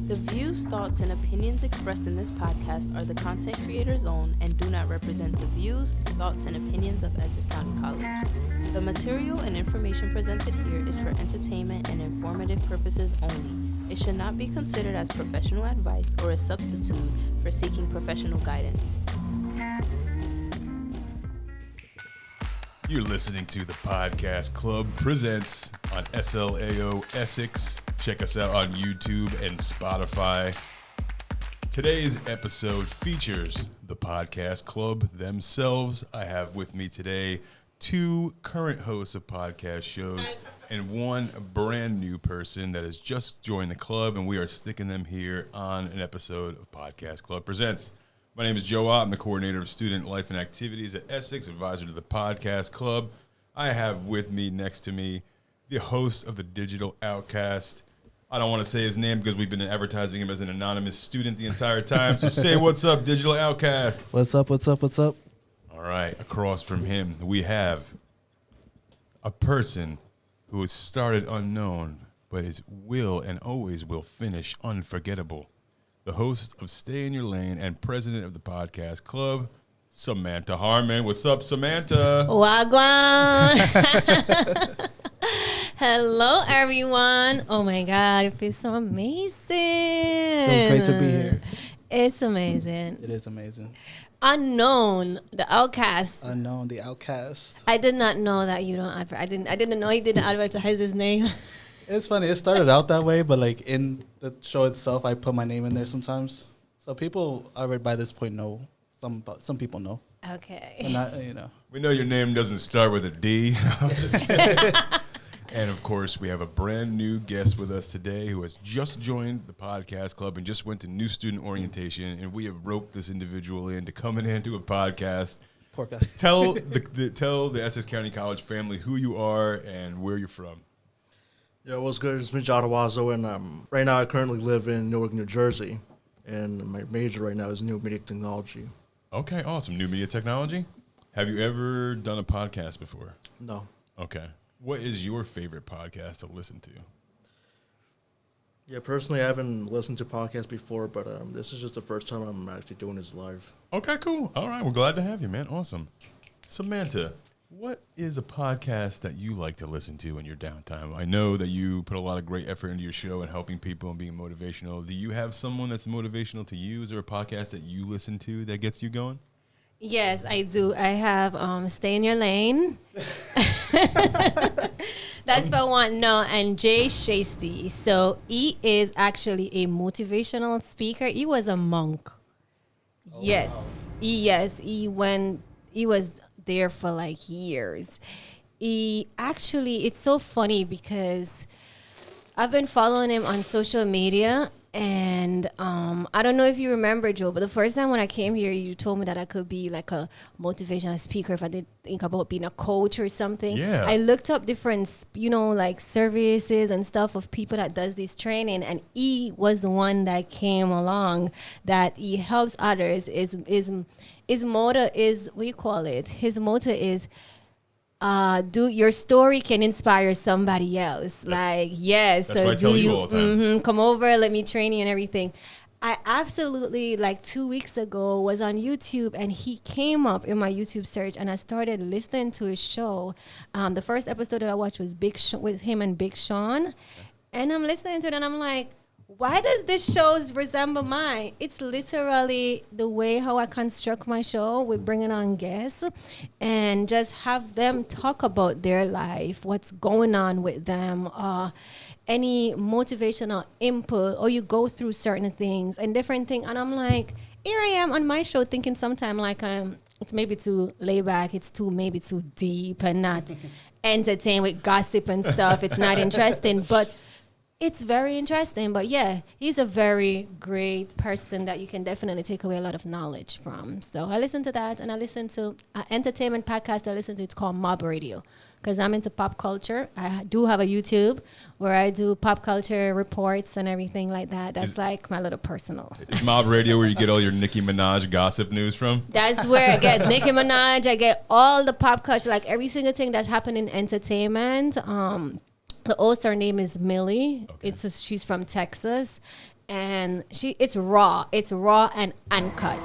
The views, thoughts, and opinions expressed in this podcast are the content creator's own and do not represent the views, thoughts, and opinions of Essex County College. The material and information presented here is for entertainment and informative purposes only. It should not be considered as professional advice or a substitute for seeking professional guidance. You're listening to the Podcast Club Presents on SLAO Essex. Check us out on YouTube and Spotify. Today's episode features the Podcast Club themselves. I have with me today two current hosts of podcast shows and one brand new person that has just joined the club, and we are sticking them here on an episode of Podcast Club Presents. My name is Joe Ott. I'm the coordinator of student life and activities at Essex, advisor to the Podcast Club. I have with me, next to me, the host of the digital Outcast. I don't want to say his name because we've been advertising him as an anonymous student the entire time. So say what's up, digital Outcast. What's up, what's up, what's up? All right, across from him, we have a person who has started unknown, but will and always will finish unforgettable. The host of Stay in Your Lane and president of the Podcast Club, Samanta Harmond. What's up, Samanta? Wagwan. Hello, everyone. Oh, my God. It feels so amazing. Feels great to be here. It's amazing. It is amazing. Unknown, the Outcast. Unknown, the Outcast. I did not know that you don't advertise. I didn't know he didn't advertise his name. It's funny. It started out that way, but like in the show itself, I put my name in there sometimes. So people already by this point know. Some people know. Okay. And not, you know. We know your name doesn't start with a D. And, of course, we have a brand new guest with us today who has just joined the Podcast Club and just went to new student orientation, and we have roped this individual in to come into a podcast. Poor guy. Tell the Essex County College family who you are and where you're from. Yeah, what's good? It's me, John Inahuazo, and right now I currently live in Newark, New Jersey, and my major right now is new media technology. Okay, awesome. New media technology. Have you ever done a podcast before? No. Okay. What is your favorite podcast to listen to? Yeah, personally, I haven't listened to podcasts before, but this is just the first time I'm actually doing this live. Okay, cool. All right, we're glad to have you, man. Awesome. Samanta, what is a podcast that you like to listen to in your downtime? I know that you put a lot of great effort into your show and helping people and being motivational. Do you have someone that's motivational to you? Is there a podcast that you listen to that gets you going? Yes, I do. I have Stay in Your Lane. That's for one. No, and Jay Shasty. So he is actually a motivational speaker. He was a monk. Oh, yes. Wow. He was there for like years. It's so funny because I've been following him on social media. And I don't know if you remember, Joe, but the first time when I came here, you told me that I could be like a motivational speaker if I did think about being a coach or something. Yeah. I looked up different, like services and stuff of people that does this training, and he was the one that came along that he helps others. His motto is, what do you call it? His motto is, your story can inspire somebody else. That's what I tell you all the time. Come over, let me train you and everything. I absolutely, 2 weeks ago, was on YouTube, and he came up in my YouTube search, and I started listening to his show. The first episode that I watched was with him and Big Sean, and I'm listening to it, and I'm like, why does this show resemble mine? It's literally the way how I construct my show with bringing on guests and just have them talk about their life, what's going on with them, any motivational input, or you go through certain things and different things. And I'm like, here I am on my show thinking sometime it's maybe too laid back, it's maybe too deep and not entertain with gossip and stuff. It's not interesting, but it's very interesting. But yeah, he's a very great person that you can definitely take away a lot of knowledge from. So I listen to that, and I listen to an entertainment podcast I listen to. It's called Mob Radio, because I'm into pop culture. I do have a YouTube where I do pop culture reports and everything like that. That's like my little personal. Is Mob Radio where you get all your Nicki Minaj gossip news from? That's where I get Nicki Minaj. I get all the pop culture, like every single thing that's happening in entertainment. The host, her name is Millie. Okay. She's from Texas. and it's raw and uncut,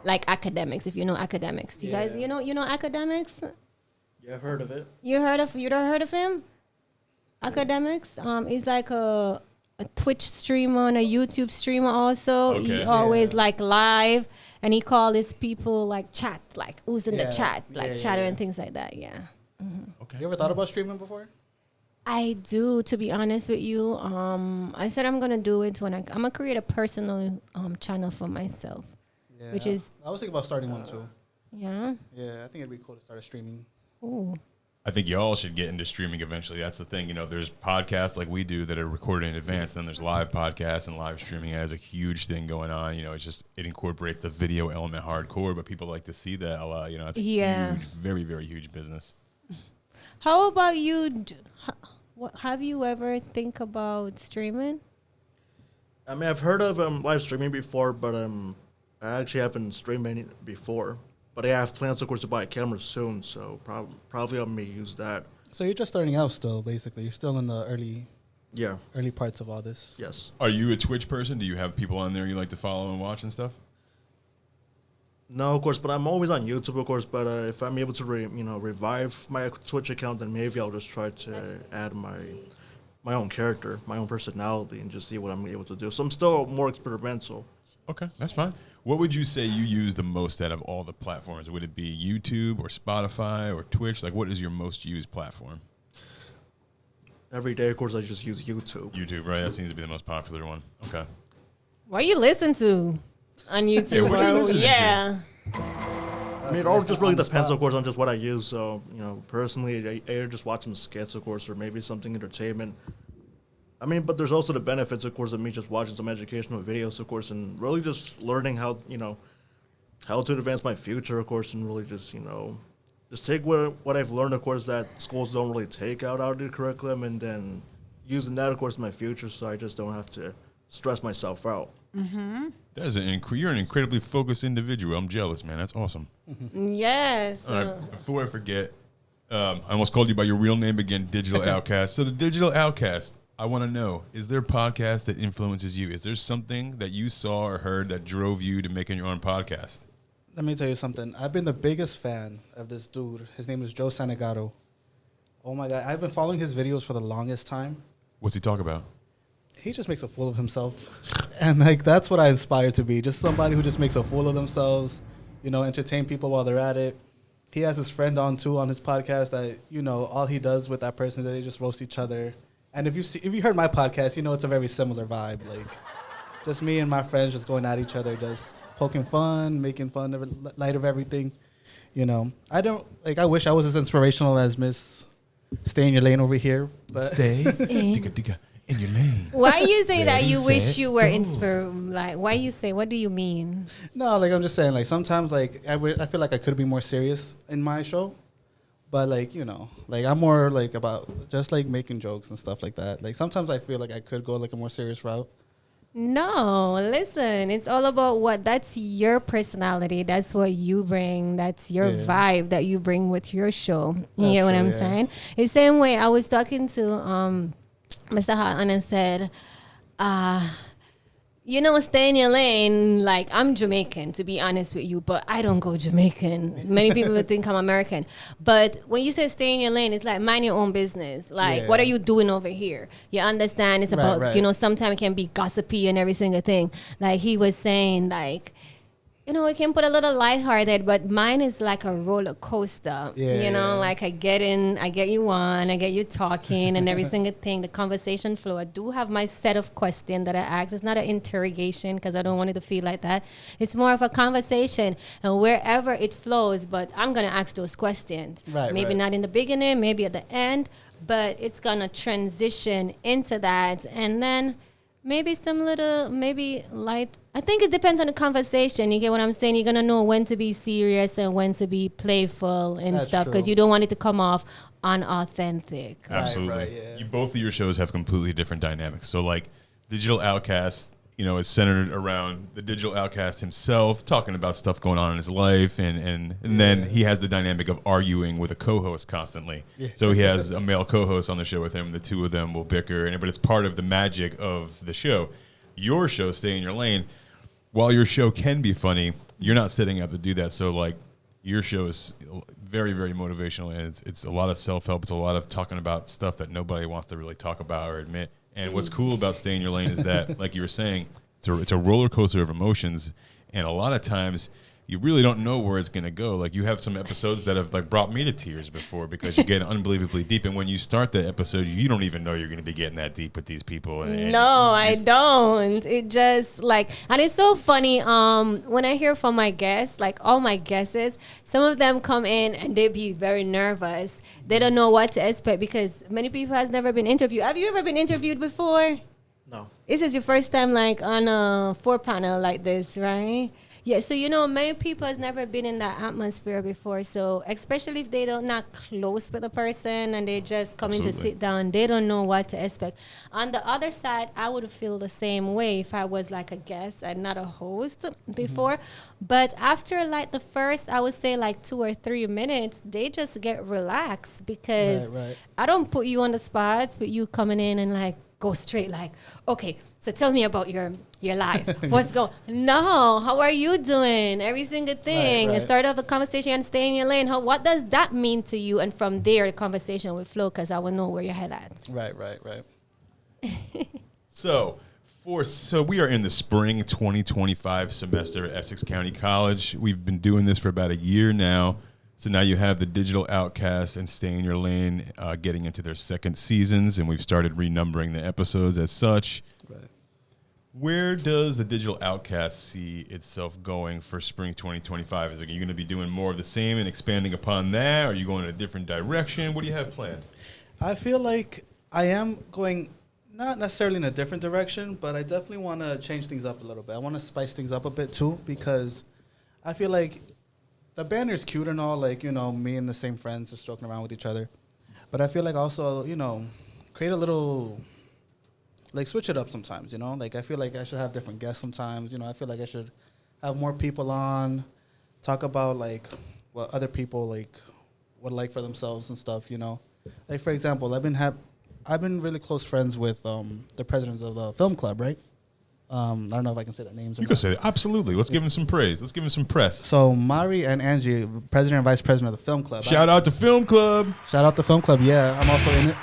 like academics. If you know academics, you guys, you know academics. Yeah, I've heard of it. You don't heard of him? Academics. He's like a Twitch streamer and a YouTube streamer also. Okay. He always like live, and he call his people like chat, like who's in the chat, like chatter and things like that. Yeah. Okay. You ever thought about streaming before? I do, to be honest with you. I said I'm gonna do it when I'm gonna create a personal channel for myself, which is I was thinking about starting one too. yeah. Yeah, I think it'd be cool to start a streaming. Ooh. I think y'all should get into streaming eventually. That's the thing. You know, there's podcasts like we do that are recorded in advance. Then there's live podcasts, and live streaming has a huge thing going on. You know, it incorporates the video element hardcore, but people like to see that a lot. You know, it's a huge, very, very huge business. How about you? What have you ever think about streaming? I mean, I've heard of live streaming before, but I actually haven't streamed any before. But I have plans, of course, to buy a camera soon, so probably I may use that. So you're just starting out still, basically. You're still in the early parts of all this. Yes. Are you a Twitch person? Do you have people on there you like to follow and watch and stuff? No, of course, but I'm always on YouTube, of course. But if I'm able to, revive my Twitch account, then maybe I'll just try to add my own character, my own personality, and just see what I'm able to do. So I'm still more experimental. Okay, that's fine. What would you say you use the most out of all the platforms? Would it be YouTube or Spotify or Twitch? Like, what is your most used platform? Every day, of course, I just use YouTube. YouTube, right? That seems to be the most popular one. Okay. What you listen to on YouTube? Yeah, what you listening to? Yeah. I mean, it all just really depends, of course, on just what I use. So, personally, I either just watch some skits, of course, or maybe something entertainment. I mean, but there's also the benefits, of course, of me just watching some educational videos, of course, and really just learning how to advance my future, of course, and really just take what I've learned, of course, that schools don't really take out of the curriculum, and then using that, of course, in my future, so I just don't have to stress myself out. Mm-hmm. You're an incredibly focused individual. I'm jealous, man. That's awesome. Yes. All right, before I forget, I almost called you by your real name again, Digital Outcast. So the Digital Outcast, I want to know, is there a podcast that influences you? Is there something that you saw or heard that drove you to making your own podcast? Let me tell you something. I've been the biggest fan of this dude. His name is Joe Ott. Oh, my God. I've been following his videos for the longest time. What's he talk about? He just makes a fool of himself. And, that's what I aspire to be. Just somebody who just makes a fool of themselves, entertain people while they're at it. He has his friend on, too, on his podcast that, all he does with that person is they just roast each other. And if you heard my podcast, it's a very similar vibe. Like, just me and my friends just going at each other, just poking fun, making fun of light of everything. I wish I was as inspirational as Miss Stay in Your Lane over here. But Stay digga, in your lane. Why you say that you Ready, wish set, you were goes. inspired? Like, why you say, what do you mean? no, I'm just saying, sometimes, I feel like I could be more serious in my show. But, I'm more, about just, making jokes and stuff like that. Sometimes I feel like I could go, a more serious route. No, listen, it's all about that's your personality. That's what you bring. That's your vibe that you bring with your show. You get what I'm saying? The same way I was talking to Mr. Houghton and said, stay in your lane. I'm Jamaican, to be honest with you, but I don't go Jamaican. Many people would think I'm American. But when you say stay in your lane, it's mind your own business. What are you doing over here? You understand? It's about, sometimes it can be gossipy and every single thing. He was saying, it can put a little lighthearted, but mine is like a roller coaster. I get you on, I get you talking and every single thing, the conversation flow. I do have my set of questions that I ask. It's not an interrogation because I don't want it to feel like that. It's more of a conversation and wherever it flows, but I'm going to ask those questions. Maybe not in the beginning, maybe at the end, but it's going to transition into that. And then maybe light. I think it depends on the conversation. You get what I'm saying? You're going to know when to be serious and when to be playful and stuff because you don't want it to come off unauthentic. Absolutely. Both of your shows have completely different dynamics. So, Digital Outcast, is centered around the Digital Outcast himself, talking about stuff going on in his life. And then he has the dynamic of arguing with a co-host constantly. Yeah. So he has a male co-host on the show with him. The two of them will bicker, but it's part of the magic of the show. your show, Stay in Your Lane, while your show can be funny, you're not setting out to do that. So like your show is very, very motivational, and it's a lot of self-help. It's a lot of talking about stuff that nobody wants to really talk about or admit. And what's cool about Stay in Your Lane is that, like you were saying, it's a roller coaster of emotions, and a lot of times you really don't know where it's going to go. Like you have some episodes that have like brought me to tears before because you get unbelievably deep, and when you start the episode, you don't even know you're going to be getting that deep with these people. And no, I don't. It just like, and it's so funny. When I hear from my guests, like all my guesses, some of them come in and they be very nervous. They don't know what to expect because many people has never been interviewed. Have you ever been interviewed before? No. This is your first time like on a 4-panel like this, right? Yeah, so many people has never been in that atmosphere before. So especially if they don't not close with a person and they just coming to sit down, they don't know what to expect. On the other side, I would feel the same way if I was like a guest and not a host before. But after like the first, I would say like 2 or 3 minutes, they just get relaxed because I don't put you on the spot with you coming in and like go straight like, okay, so tell me about your life. What's going? No, how are you doing? Every single thing. And start off the conversation and stay in your lane. What does that mean to you? And from there, the conversation will flow because I will know where your head at. Right. So we are in the spring 2025 semester at Essex County College. We've been doing this for about a year now. So now you have the Digital Outcast and Stay in Your Lane getting into their second seasons, and we've started renumbering the episodes as such. Right. Where does the Digital Outcast see itself going for spring 2025? Are you going to be doing more of the same and expanding upon that? Are you going in a different direction? What do you have planned? I feel like I am going not necessarily in a different direction, but I definitely want to change things up a little bit. I want to spice things up a bit too, because I feel like the banner's cute and all, like, me and the same friends just joking around with each other. But I feel like also, create a little, like, switch it up sometimes, Like, I feel like I should have different guests sometimes, I feel like I should have more people on, talk about, like, what other people, like, would like for themselves and stuff, Like, for example, I've been really close friends with the presidents of the film club, right? I don't know if I can say their names. You can say that. Absolutely. Let's give them some praise. Let's give them some press. So Mari and Angie, president and vice president of the film club. Shout out to Film Club. Shout out to Film Club. Yeah, I'm also in it.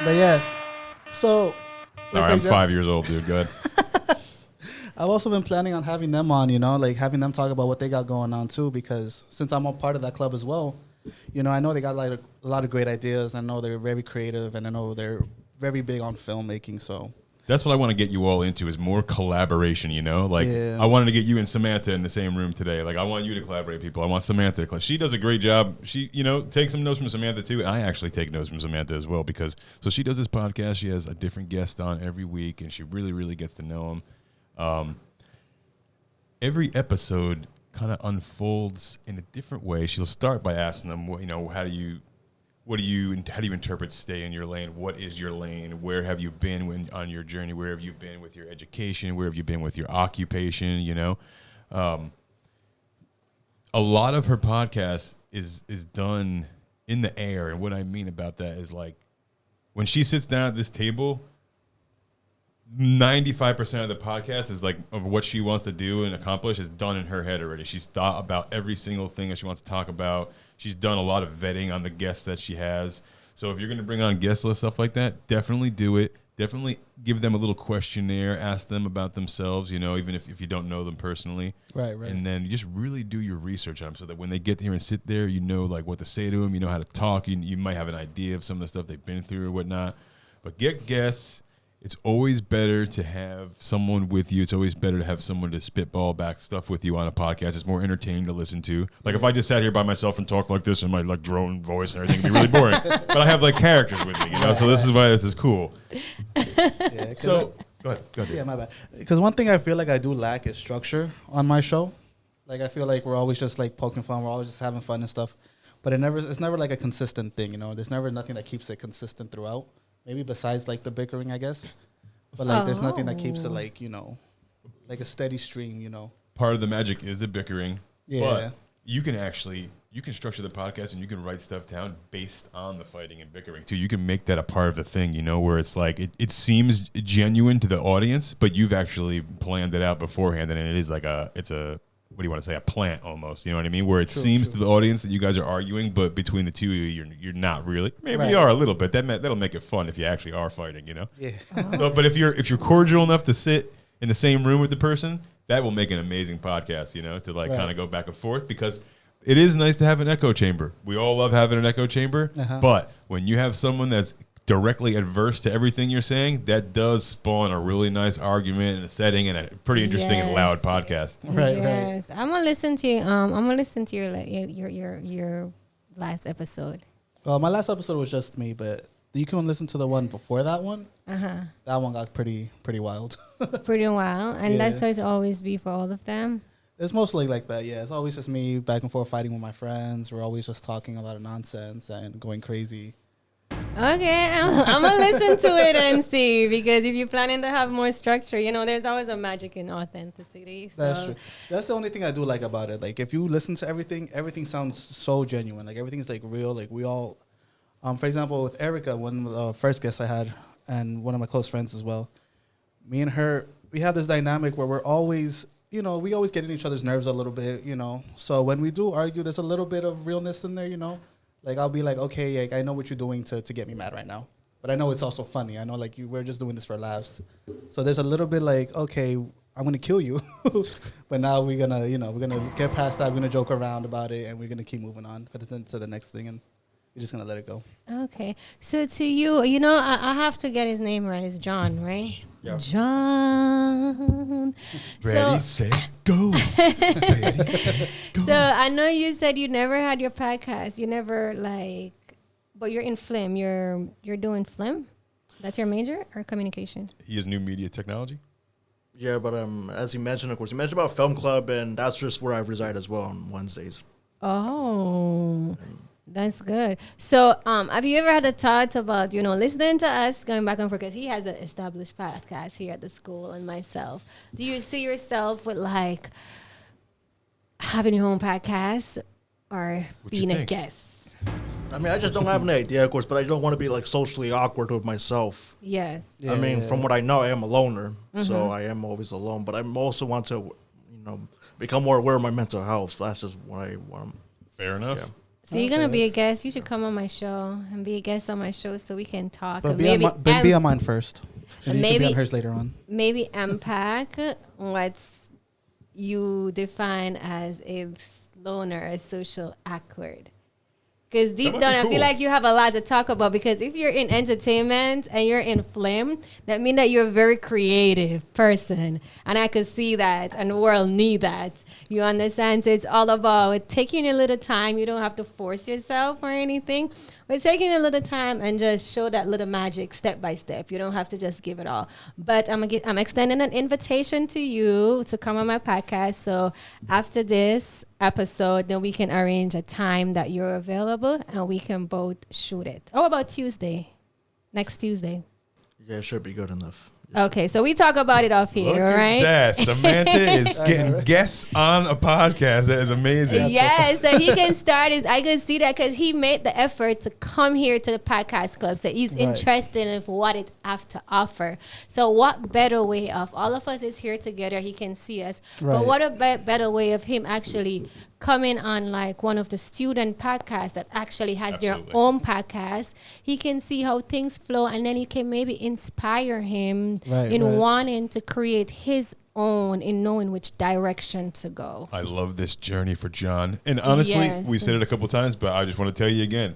But yeah, so. Sorry, I'm 5 years old, dude. Go ahead. I've also been planning on having them on, like having them talk about what they got going on too, because since I'm a part of that club as well, I know they got like a lot of great ideas. I know they're very creative, and I know they're very big on filmmaking. So. That's what I want to get you all into is more collaboration, Like, I wanted to get you and Samanta in the same room today. Like, I want you to collaborate, people. I want Samantha to She does a great job. She, take some notes from Samantha, too. I actually take notes from Samantha as well because, so she does this podcast. She has a different guest on every week, and she really, really gets to know them. Every episode kind of unfolds in a different way. She'll start by asking them, how do you interpret Stay in Your Lane? What is your lane? Where have you been on your journey? Where have you been with your education? Where have you been with your occupation? A lot of her podcast is done in the air. And what I mean about that is like when she sits down at this table, 95% of the podcast is like of what she wants to do and accomplish is done in her head already. She's thought about every single thing that she wants to talk about. She's done a lot of vetting on the guests that she has. So if you're going to bring on guest list stuff like that, definitely do it. Definitely give them a little questionnaire. Ask them about themselves, even if you don't know them personally. Right. And then you just really do your research on them so that when they get here and sit there, like what to say to them. You know how to talk. You might have an idea of some of the stuff they've been through or whatnot. But get guests. It's always better to have someone with you. It's always better to have someone to spitball back stuff with you on a podcast. It's more entertaining to listen to. Like if I just sat here by myself and talked like this in my like drone voice and everything, it'd be really boring. But I have like characters with me, So this is why this is cool. Yeah, so go ahead. Yeah, my bad. Because one thing I feel like I do lack is structure on my show. Like I feel like we're always just like poking fun. We're always just having fun and stuff. But it's never like a consistent thing, There's never nothing that keeps it consistent throughout. Maybe besides like the bickering, I guess. But like there's nothing that keeps it like, like a steady stream, Part of the magic is the bickering. Yeah. But you you can structure the podcast and you can write stuff down based on the fighting and bickering too. You can make that a part of the thing, you know, where it's like it seems genuine to the audience, but you've actually planned it out beforehand, and it is like it's a what do you want to say, a plant almost, you know what I mean? Where it seems to the audience that you guys are arguing, but between the two of you, you're not really. Maybe you are a little bit. That'll make it fun if you actually are fighting, you know. Yeah. So, but if you're cordial enough to sit in the same room with the person, that will make an amazing podcast, you know, to like kind of go back and forth, because it is nice to have an echo chamber. We all love having an echo chamber, but when you have someone that's directly adverse to everything you're saying, that does spawn a really nice argument and a setting and a pretty interesting and loud podcast. Right. I'm gonna listen to your last episode. Well, my last episode was just me, but you can listen to the one before that one. That one got pretty wild. Pretty wild, and that's how it's always be for all of them. It's mostly like that, yeah. It's always just me back and forth fighting with my friends. We're always just talking a lot of nonsense and going crazy. Okay, I'm going to listen to it and see, because if you're planning to have more structure, you know, there's always a magic in authenticity. So. That's true. That's the only thing I do like about it. Like, if you listen to everything sounds so genuine. Like, everything's, like, real. Like, we all, for example, with Erica, one of the first guests I had, and one of my close friends as well, me and her, we have this dynamic where we're always... You know, we always get in each other's nerves a little bit, you know. So when we do argue, there's a little bit of realness in there, you know. Like, I'll be like, okay, like, I know what you're doing to get me mad right now. But I know it's also funny. I know, like, we're just doing this for laughs. So there's a little bit like, okay, I'm going to kill you. But now we're going to, you know, we're going to get past that. We're going to joke around about it, and we're going to keep moving on to the next thing. And we're just going to let it go. Okay. So to you, you know, I have to get his name right. It's John, right? Yeah. John. Ready, set, go. Ready, set, go. So I know you said you never had your podcast. You never but you're in film. You're doing film. That's your major or communication? He is new media technology. Yeah, but as he mentioned, of course, he mentioned about film club, and that's just where I reside as well on Wednesdays. Oh. That's good. So, have you ever had the thought about, you know, listening to us, going back and forth, because he has an established podcast here at the school, and myself. Do you see yourself with, like, having your own podcast or being a guest? I mean, I just don't have an idea, of course, but I don't want to be, like, socially awkward with myself. Yes. Yeah, I mean, from what I know, I am a loner, so I am always alone. But I also want to, you know, become more aware of my mental health. That's just what I want. Fair enough. Yeah. So you're gonna be a guest. You should come on my show and be a guest on my show so we can talk. But be on mine first. And maybe you can be on hers later on. Maybe unpack what you define as a loner, a social awkward. Because deep down, I feel like you have a lot to talk about. Because if you're in entertainment and you're in film, that means that you're a very creative person. And I could see that, and the world need that. You understand? So it's all about taking a little time. You don't have to force yourself or anything. But taking a little time and just show that little magic step by step. You don't have to just give it all. But I'm extending an invitation to you to come on my podcast. So after this episode, then we can arrange a time that you're available and we can both shoot it. How about Tuesday? Next Tuesday? Yeah, it should be good enough. Okay, so we talk about it off here, Look right? at that. Samanta is getting guests on a podcast. That is amazing. Yes, so he can start I can see that because he made the effort to come here to the podcast club. So he's interested in what it have to offer. So what better way of all of us is here together, he can see us. Right. But what a better way of him actually coming on like one of the student podcasts that actually has their own podcast. He can see how things flow, and then he can maybe inspire him wanting to create his own, in knowing which direction to go. I love this journey for John. And honestly, we've said it a couple times, but I just want to tell you again,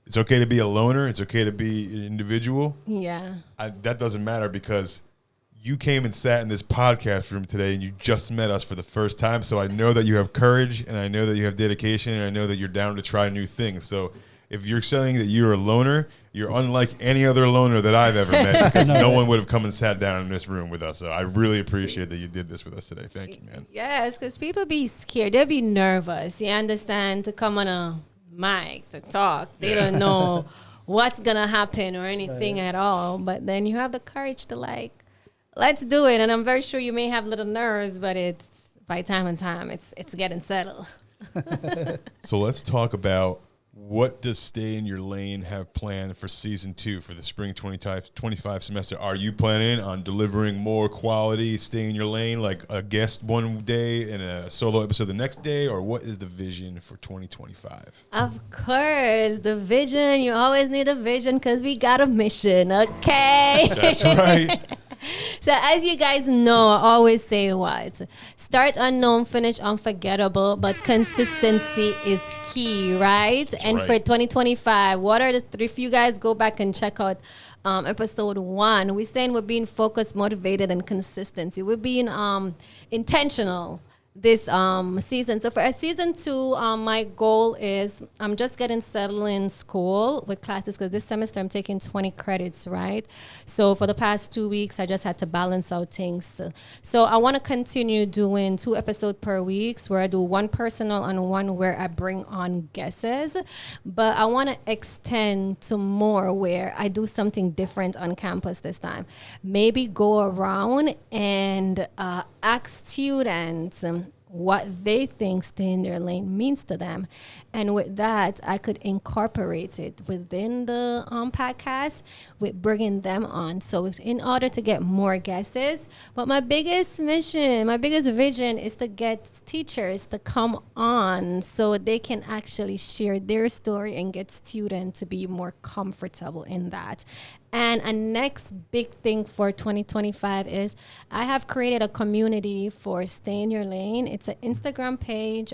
it's okay to be a loner. It's okay to be an individual. Yeah. That doesn't matter, because you came and sat in this podcast room today and you just met us for the first time. So I know that you have courage, and I know that you have dedication, and I know that you're down to try new things. So if you're saying that you're a loner, you're unlike any other loner that I've ever met, because no one would have come and sat down in this room with us. So I really appreciate that you did this with us today. Thank you, man. Yes, because people be scared. They'll be nervous. You understand? To come on a mic, to talk. They don't know what's going to happen or anything at all. But then you have the courage to let's do it. And I'm very sure you may have little nerves, but it's by time and time, it's getting settled. So let's talk about what does Stay in Your Lane have planned for season 2 for the spring 2025 semester. Are you planning on delivering more quality Stay in Your Lane, like a guest one day and a solo episode the next day, or what is the vision for 2025? Of course, the vision. You always need a vision because we got a mission, okay? That's right. So as you guys know, I always say what? Start unknown, finish unforgettable, but consistency is key, right? And right. for 2025, what are the three? If you guys go back and check out episode 1, we're saying we're being focused, motivated, and consistency. We're being intentional this season. So for season 2, my goal is I'm just getting settled in school with classes because this semester I'm taking 20 credits, right? So for the past 2 weeks, I just had to balance out things. So I want to continue doing 2 episodes per week where I do one personal and one where I bring on guests. But I want to extend to more where I do something different on campus this time. Maybe go around and ask students what they think Stay in Their Lane means to them. And with that, I could incorporate it within the podcast with bringing them on. So in order to get more guesses, but my biggest mission, my biggest vision is to get teachers to come on so they can actually share their story and get students to be more comfortable in that. And a next big thing for 2025 is I have created a community for Stay in Your Lane. It's an Instagram page.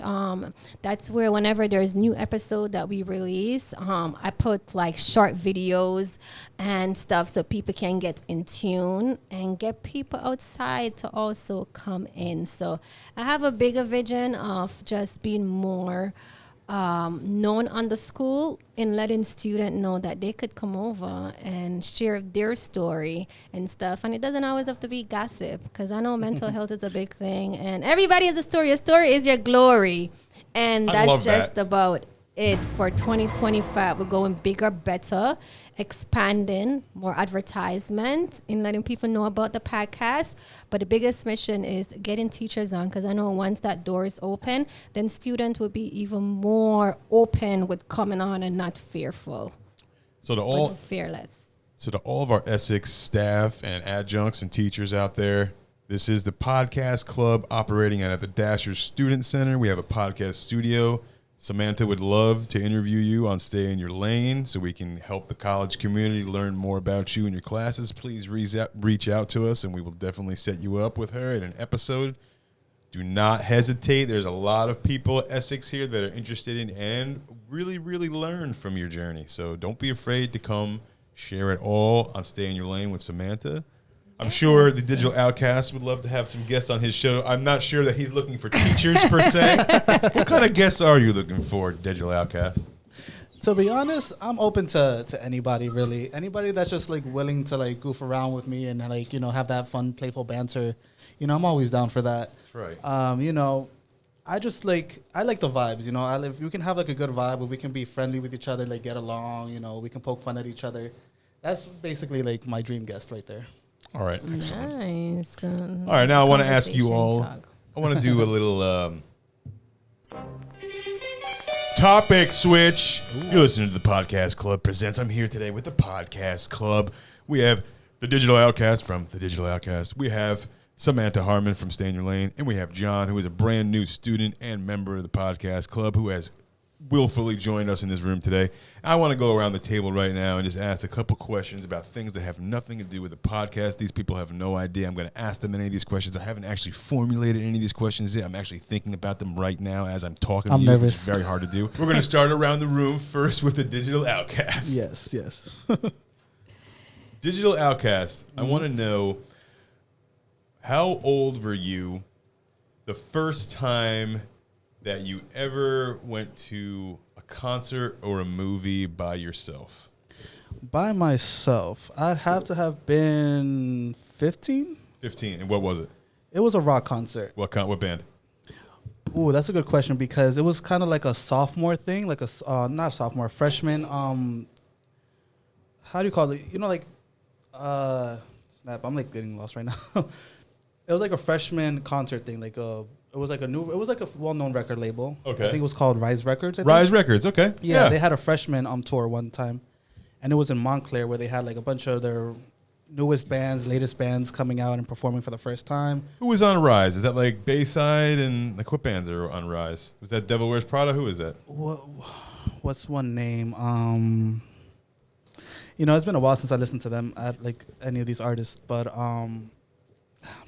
That's where whenever there's new episode that we release, I put like short videos and stuff so people can get in tune and get people outside to also come in. So I have a bigger vision of just being more known on the school and letting students know that they could come over and share their story and stuff. And it doesn't always have to be gossip because I know mental health is a big thing and everybody has a story. Your story is your glory. And that's just about it for 2025. We're going bigger, better, expanding, more advertisement, in letting people know about the podcast. But the biggest mission is getting teachers on because I know once that door is open, then students will be even more open with coming on and not fearful. Fearless. So to all of our Essex staff and adjuncts and teachers out there, this is the podcast club operating out of the Dashers Student Center. We have a podcast studio. Samanta would love to interview you on Stay in Your Lane so we can help the college community learn more about you and your classes. Please reach out to us, and we will definitely set you up with her in an episode. Do not hesitate. There's a lot of people at Essex here that are interested in and really, really learn from your journey. So don't be afraid to come share it all on Stay in Your Lane with Samanta. I'm sure the Digital Outcast would love to have some guests on his show. I'm not sure that he's looking for teachers per se. What kind of guests are you looking for, Digital Outcast? To be honest, I'm open to anybody, really. Anybody that's just like willing to like goof around with me and like, you know, have that fun, playful banter. You know, I'm always down for that. That's right. You know, I like the vibes, you know. If we can have like a good vibe, if we can be friendly with each other, like get along, you know, we can poke fun at each other. That's basically like my dream guest right there. All right, excellent. Nice. All right, now I want to ask you all, I want to do a little topic switch. Ooh. You're listening to the Podcast Club Presents. I'm here today with the Podcast Club. We have the Digital Outcast from the Digital Outcast. We have Samanta Harmond from Stay in Your Lane. And we have John, who is a brand new student and member of the Podcast Club, who has willfully joined us in this room today. I want to go around the table right now and just ask a couple questions about things that have nothing to do with the podcast. These people have no idea I'm going to ask them any of these questions. I haven't actually formulated any of these questions yet. I'm actually thinking about them right now as I'm talking to you, nervous. which is very hard to do. We're going to start around the room first with the Digital Outcast. Yes. Digital Outcast, I want to know, how old were you the first time that you ever went to a concert or a movie by yourself? By myself, I'd have to have been 15. 15. And what was it? It was a rock concert. What band? Ooh, that's a good question because it was kind of like a sophomore thing, like a not sophomore, freshman. How do you call it? You know, like snap. I'm like getting lost right now. It was like a freshman concert thing, like a It was like a well-known record label. Okay. I think it was called Rise Records. Rise Records, okay. Yeah, they had a freshman tour one time, and it was in Montclair where they had like a bunch of their newest bands, latest bands coming out and performing for the first time. Who was on Rise? Is that like Bayside and like what bands are on Rise? Was that Devil Wears Prada? Who is that? What's one name? It's been a while since I listened to them at like any of these artists, but all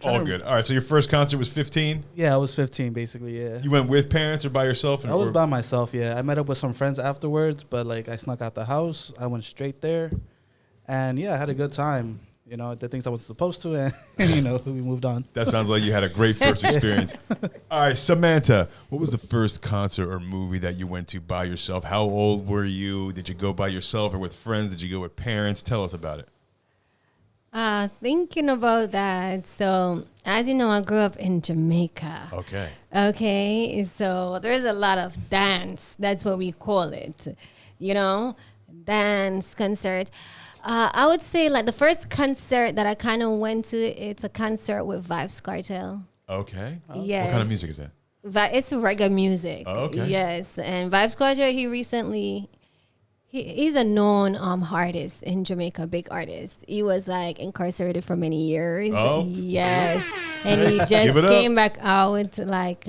good. All right, so your first concert was 15? Yeah, I was 15 basically, yeah. You went with parents or by yourself? I was by myself, yeah. I met up with some friends afterwards, but like I snuck out the house. I went straight there. And yeah, I had a good time. Did things I was supposed to, and we moved on. That sounds like you had a great first experience. All right, Samanta, what was the first concert or movie that you went to by yourself? How old were you? Did you go by yourself or with friends? Did you go with parents? Tell us about it. Thinking about that, so as you know, I grew up in Jamaica. Okay, so there's a lot of dance. That's what we call it, dance concert. I would say like the first concert that I kind of went to, it's a concert with Vibes Cartel. Okay. Yes. What kind of music is that? It's reggae music. Oh, okay. Yes, and Vibes Cartel, he's a known artist in Jamaica, big artist. He was like incarcerated for many years. Oh. Yes, and he just came back out like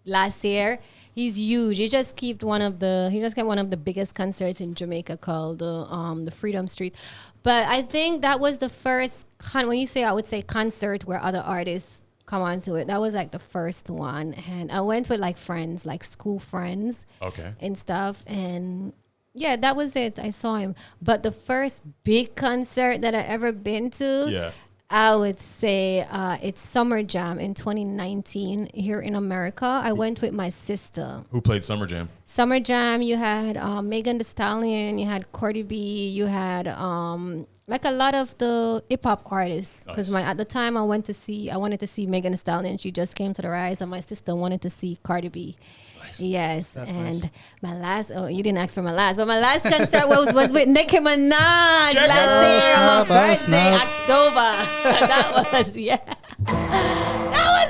last year. He's huge. He just kept one of the biggest concerts in Jamaica called the Freedom Street. But I think that was the first I would say concert where other artists come onto it. That was like the first one, and I went with like friends, like school friends, and stuff. And yeah, that was it. I saw him. But the first big concert that I ever been to, I would say it's Summer Jam in 2019 here in America. I went with my sister. Who played Summer Jam? Summer Jam, you had Megan Thee Stallion, you had Cardi B, you had like a lot of the hip hop artists. Because at the time I wanted to see Megan Thee Stallion. She just came to the Rise, and my sister wanted to see Cardi B. Nice. Yes, that's and nice. My last, you didn't ask for my last, but my last concert was with Nicki Minaj last year on my birthday, October. That was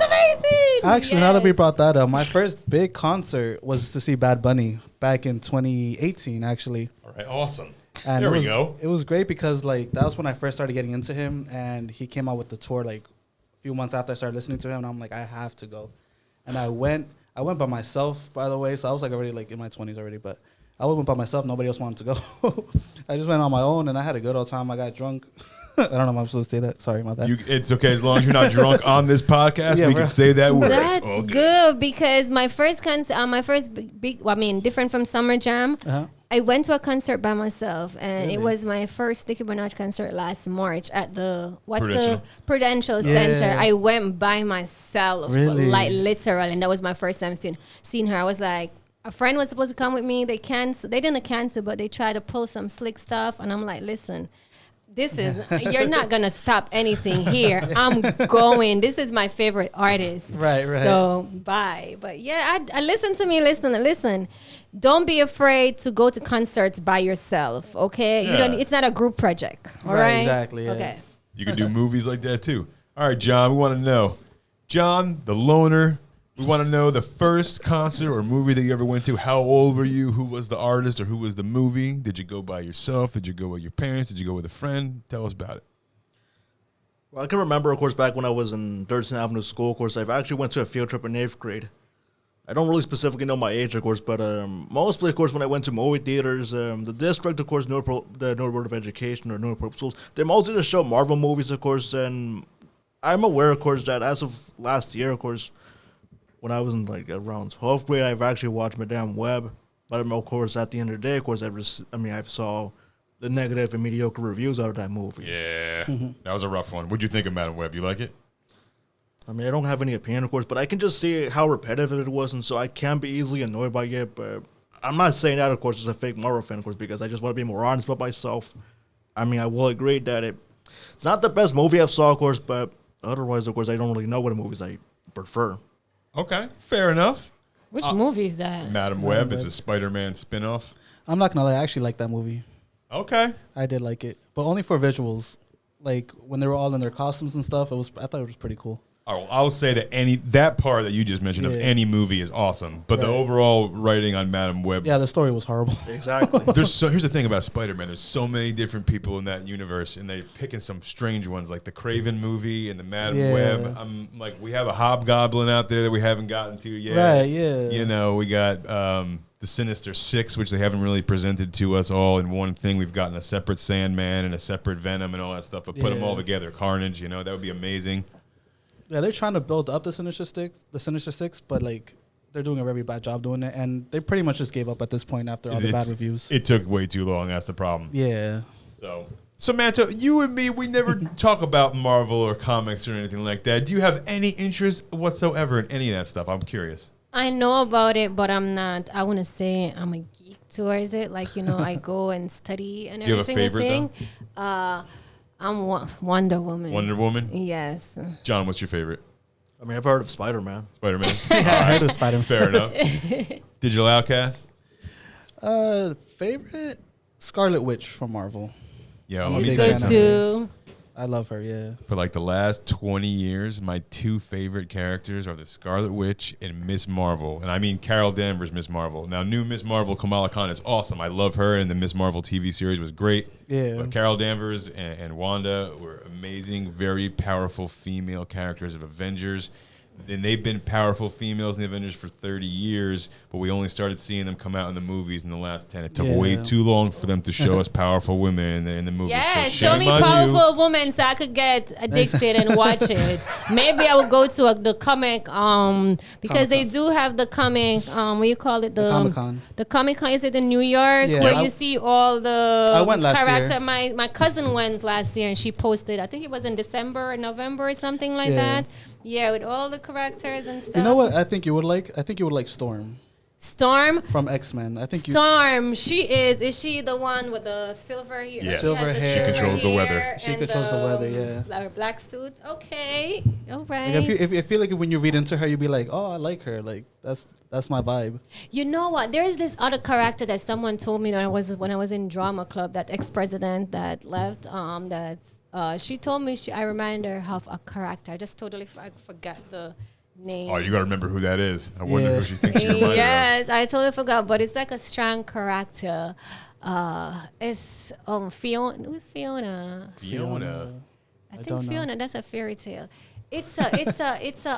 amazing. Actually, now that we brought that up, my first big concert was to see Bad Bunny back in 2018, actually. All right, awesome. And there we go. It was great because like that was when I first started getting into him, and he came out with the tour like a few months after I started listening to him, and I'm like, I have to go. And I went by myself, by the way, so I was like already like in my 20s already, but I went by myself. Nobody else wanted to go. I just went on my own, and I had a good old time. I got drunk. I don't know if I'm supposed to say that. Sorry, my bad. It's okay as long as you're not drunk on this podcast. We can say that word. That's good because my first concert, different from Summer Jam. I went to a concert by myself, and it was my first Nicki Minaj concert last March at the Prudential Center. I went by myself, like literal, and that was my first time seeing her. I was like, a friend was supposed to come with me. They didn't cancel, but they tried to pull some slick stuff, and I'm like, listen. You're not going to stop anything here. I'm going. This is my favorite artist. Right. So, bye. But yeah, I listen to me. Listen. Don't be afraid to go to concerts by yourself, okay? Yeah. It's not a group project, all right? Exactly. Yeah. Okay. You can do movies like that too. All right, John, we want to know. John, the loner, we want to know the first concert or movie that you ever went to. How old were you? Who was the artist or who was the movie? Did you go by yourself? Did you go with your parents? Did you go with a friend? Tell us about it. Well, I can remember, of course, back when I was in Thurston Avenue School, of course, I actually went to a field trip in 8th grade. I don't really specifically know my age, of course, but mostly, of course, when I went to movie theaters, the district, of course, the North Board of Education or North Public Schools, they mostly just show Marvel movies, of course, and I'm aware, of course, that as of last year, of course, when I was in like around 12th grade, I've actually watched Madame Web. But of course, at the end of the day, of course, I saw the negative and mediocre reviews out of that movie. Yeah, that was a rough one. What'd you think of Madame Web? You like it? I mean, I don't have any opinion, of course, but I can just see how repetitive it was, and so I can be easily annoyed by it. But I'm not saying that, of course, as a fake Marvel fan, of course, because I just want to be more honest about myself. I mean, I will agree that it's not the best movie I've saw, of course, but otherwise, of course, I don't really know what movies I prefer. Okay, fair enough. Which movie is that? Madame Web is a Spider-Man spinoff. I'm not gonna lie, I actually like that movie. Okay, I did like it, but only for visuals. Like when they were all in their costumes and stuff, I thought it was pretty cool. I'll say that that part that you just mentioned of any movie is awesome, but the overall writing on Madam Web. Yeah, the story was horrible. Exactly. Here's the thing about Spider-Man. There's so many different people in that universe, and they're picking some strange ones, like the Craven movie and the Madam Web. I'm like, we have a Hobgoblin out there that we haven't gotten to yet. Right, yeah. You know, we got the Sinister Six, which they haven't really presented to us all in one thing. We've gotten a separate Sandman and a separate Venom and all that stuff, but put them all together. Carnage, you know, that would be amazing. Yeah, they're trying to build up the Sinister Six, but like they're doing a very bad job doing it, and they pretty much just gave up at this point after all the bad reviews. It took way too long. That's the problem. Yeah. So, Samanta, you and me, we never talk about Marvel or comics or anything like that. Do you have any interest whatsoever in any of that stuff? I'm curious. I know about it, but I'm not. I want to say I'm a geek towards it. Like, you know, I go and study and every single thing. I'm Wonder Woman. Wonder Woman? Yes. John, what's your favorite? I mean, I've heard of Spider-Man. Spider-Man? I heard of Spider-Man. Fair enough. Digital Outcast? Favorite? Scarlet Witch from Marvel. Yeah, let me It's tell you good something. too. I love her, yeah. For like the last 20 years, my two favorite characters are the Scarlet Witch and Miss Marvel. And I mean Carol Danvers, Miss Marvel. Now, new Miss Marvel, Kamala Khan, is awesome. I love her, and the Miss Marvel TV series was great. Yeah. But Carol Danvers and Wanda were amazing, very powerful female characters of Avengers. And they've been powerful females in the Avengers for 30 years, but we only started seeing them come out in the movies in the last 10. It took way too long for them to show us powerful women in the movies. Yeah, So show me shame on powerful women so I could get addicted and watch it. Maybe I will go to the comic because they do have the comic what you call it, the Comic-Con. The Comic-Con is it in New York where you see all the I went last character. year. My cousin went last year and she posted. I think it was in December or November or something like that. Yeah, with all the characters and stuff. You know what I think you would like? I think you would like Storm Storm. from X-Men. I think Storm. She is she the one with the silver hair? Yes. She has Silver the hair. She controls the weather. hair She and controls the weather, yeah. Her black suit. Okay. All right. Like if you feel like when you read into her, you'd be like, oh, I like her. Like that's my vibe. You know what? There is this other character that someone told me when I was in drama club, that ex-president that left. She told me I remind her of a character. I just totally forgot the name. Oh, you got to remember who that is. I wonder who she thinks you remind her Yes, I totally forgot, but it's like a strong character. It's Fiona. Who's Fiona? of. Fiona. I don't think know. Fiona. That's a fairy tale. It's a.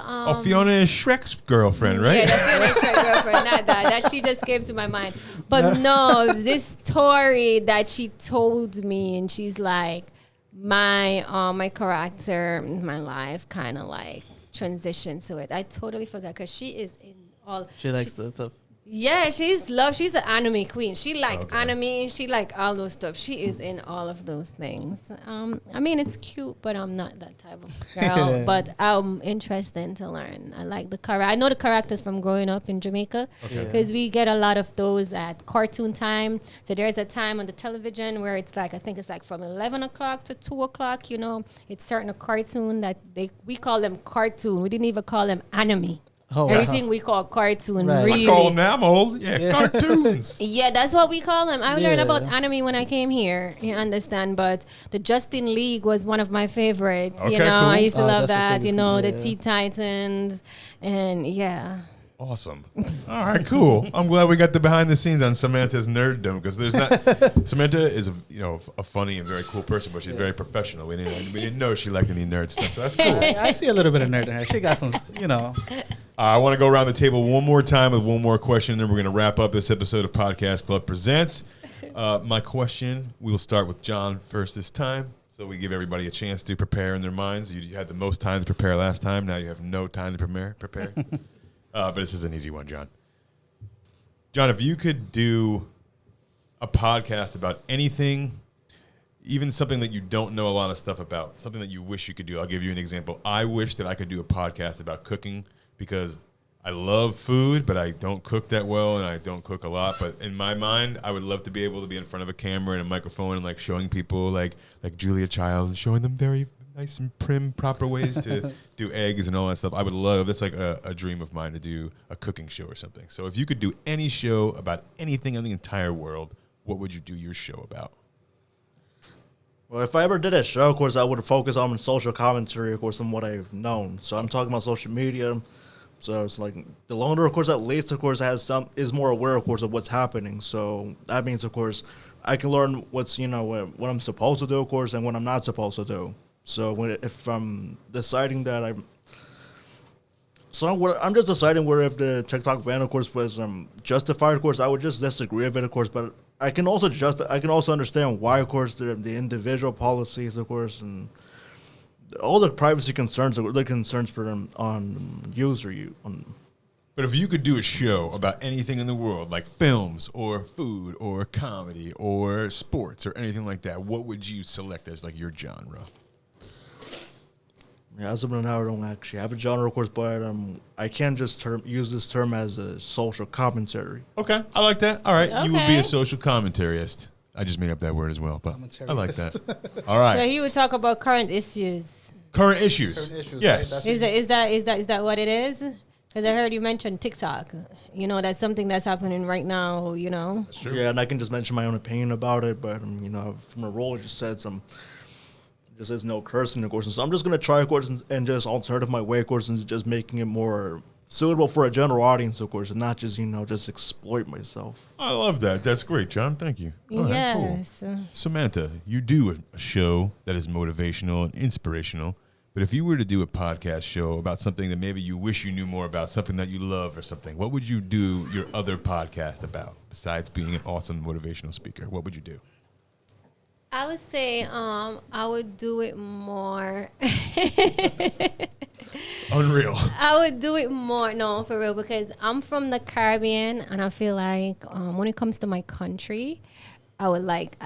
Oh, Fiona is Shrek's girlfriend, right? Yeah, that's Fiona's Shrek girlfriend, not that. That she just came to my mind. But no, this story that she told me, and she's like, my character, my life, kind of like transitioned to it. I totally forgot because she is in all. She likes the stuff. Yeah, she's an anime queen. She like anime. She like all those stuff. She is in all of those things. I mean, it's cute, but I'm not that type of girl. But I'm interested to learn. I like the character. I know the characters from growing up in Jamaica because we get a lot of those at cartoon time. So there's a time on the television where it's like, I think it's like from 11 o'clock to 2 o'clock. You know, it's certain a cartoon that we call them cartoon. We didn't even call them anime. Oh, Everything we call cartoon, Right. really. I call them now, I'm old. Yeah, cartoons. Yeah, that's what we call them. I learned Yeah. about anime when I came here. You understand? But the Justin League was one of my favorites. Okay, you know, cool. I used to love Justice that. League You is know, cool, the yeah. Teen Titans, and yeah. Awesome. All right, cool. I'm glad we got the behind the scenes on Samantha's nerddom because there's not. Samantha is a funny and very cool person, but she's very professional. We didn't know she liked any nerd stuff, so that's cool. I see a little bit of nerd in her. She got some, you know. I want to go around the table one more time with one more question, and then we're going to wrap up this episode of Podcast Club Presents. My question, we'll start with John first this time, so we give everybody a chance to prepare in their minds. You had the most time to prepare last time. Now you have no time to prepare. But this is an easy one, John. John, if you could do a podcast about anything, even something that you don't know a lot of stuff about, something that you wish you could do. I'll give you an example. I wish that I could do a podcast about cooking because I love food, but I don't cook that well and I don't cook a lot. But in my mind, I would love to be able to be in front of a camera and a microphone and like showing people like Julia Child and showing them very nice and prim, proper ways to do eggs and all that stuff. I would love, that's like a dream of mine to do a cooking show or something. So if you could do any show about anything in the entire world, what would you do your show about? Well, if I ever did a show, of course, I would focus on social commentary, of course, on what I've known. So I'm talking about social media. So it's like the loner, of course, at least, of course, is more aware, of course, of what's happening. So that means, of course, I can learn what's, what I'm supposed to do, of course, and what I'm not supposed to do. So if I'm deciding that I'm just deciding where if the TikTok ban, of course, was justified, of course, I would just disagree with it, of course, but I can also understand why, of course, the individual policies, of course, and all the privacy concerns, the concerns for them on user But if you could do a show about anything in the world, like films or food or comedy or sports or anything like that, what would you select as like your genre? Yeah, as of now, I don't actually have a genre, of course, but I can just use this term as a social commentary. Okay, I like that. All right, you would be Okay. a social commentarist. I just made up that word as well, but I like that. Commentariist. All right, So he would talk about current issues. current issues. Current issues, Yes. right? Is that what it is? Because I heard you mention TikTok. That's something that's happening right now. Sure. Yeah, and I can just mention my own opinion about it, but from a role, it just said just says no cursing, of course. And so I'm just gonna try, of course, and just alternative my way, of course, and just making it more suitable for a general audience, of course, and not just just exploit myself. I love that. That's great, John. Thank you. All right, cool. Yes. Samantha, you do a show that is motivational and inspirational, but if you were to do a podcast show about something that maybe you wish you knew more about, something that you love or something, what would you do your other podcast about besides being an awesome motivational speaker? What would you do? I would say I would do it more. Unreal. I would do it more, no, for real, because I'm from the Caribbean, and I feel like when it comes to my country, I would like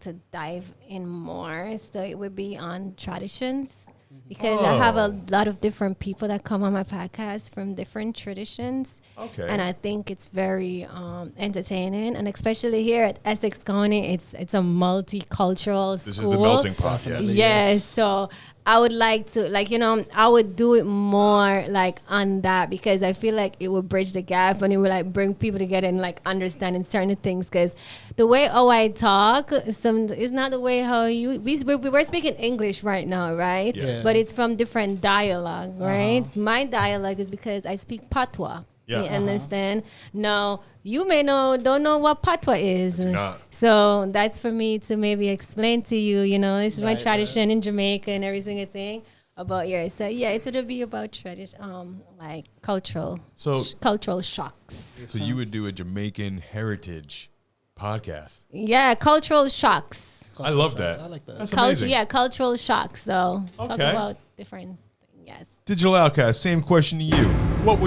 to dive in more. So it would be on traditions, because I have a lot of different people that come on my podcast from different traditions. Okay. And I think it's very entertaining, and especially here at Essex County, it's a multicultural This school. is the melting pot, yes. Yes, so I would like to, I would do it more, on that, because I feel like it would bridge the gap, and it would, bring people together and, understanding certain things, because the way how I talk, is not the way how we're speaking English right now, right? Yes. But it's from different dialogue, right? My dialogue is because I speak Patois. Yeah. You understand? Now, you may don't know what Patois is. do not. So that's for me to maybe explain to you, this is my Right, tradition in Jamaica and every single thing about yours. So yeah, it's going to be about tradition, cultural shocks. So you would do a Jamaican heritage podcast. Yeah, cultural shocks. I love that. I like that. That's amazing. Cultural shocks. So talk Okay. about different things, yes. Digital Outcast, same question to you. What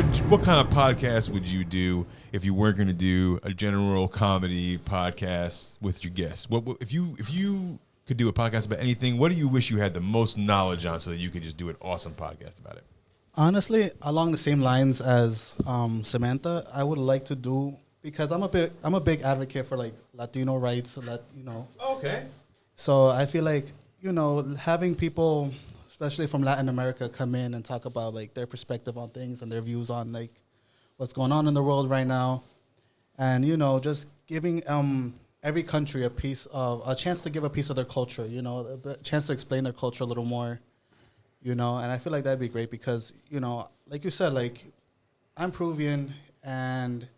kind of podcast would you do if you weren't going to do a general comedy podcast with your guests? If you could do a podcast about anything, what do you wish you had the most knowledge on so that you could just do an awesome podcast about it? Honestly, along the same lines as Samantha, I would like to do, because I'm a big advocate for Latino rights, Okay. So I feel like, having people, especially from Latin America, come in and talk about their perspective on things and their views on what's going on in the world right now, and just giving every country a chance to give a piece of their culture, a chance to explain their culture a little more, and I feel like that'd be great because like you said, I'm Peruvian, and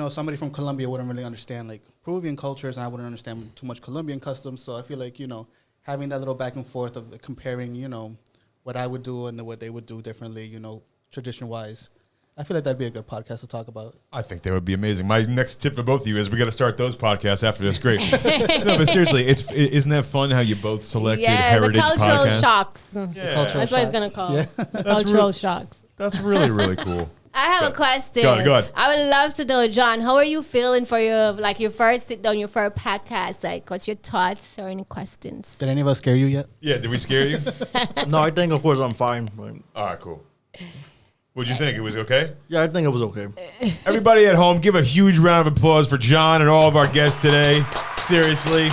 somebody from Colombia wouldn't really understand Peruvian cultures, and I wouldn't understand too much Colombian customs. So I feel like having that little back and forth of comparing what I would do and what they would do differently, tradition wise. I feel like that'd be a good podcast to talk about. I think that would be amazing. My next tip for both of you is we got to start those podcasts after this. Great. No, but seriously, isn't that fun how you both selected heritage the cultural podcasts? shocks. Yeah. That's what it's going to call. Yeah. The cultural shocks. That's really, really cool. I have a question. Go ahead. I would love to know, John, how are you feeling for your first sit down, your first podcast? What's your thoughts or any questions? Did any of us scare you yet? Yeah, did we scare you? No, I think, of course, I'm fine. But All right, cool. What'd you think? It was okay? yeah, I think it was okay. Everybody at home, give a huge round of applause for John and all of our guests today. Seriously. Ew.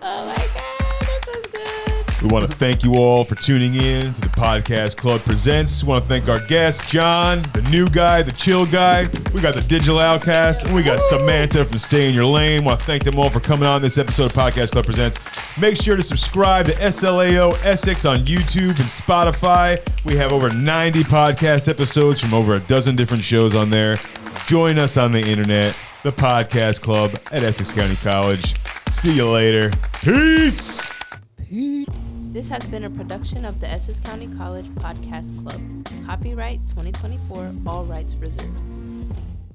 Oh my God, this was good. We want to thank you all for tuning in to the Podcast Club Presents. We want to thank our guest, John, the new guy, the chill guy. We got the Digital Outcast, and we got Samanta from Stay in Your Lane. We want to thank them all for coming on this episode of Podcast Club Presents. Make sure to subscribe to SLAO Essex on YouTube and Spotify. We have over 90 podcast episodes from over a dozen different shows on there. Join us on the internet, the Podcast Club at Essex County College. See you later. Peace. This has been a production of the Essex County College Podcast Club. Copyright 2024, all rights reserved.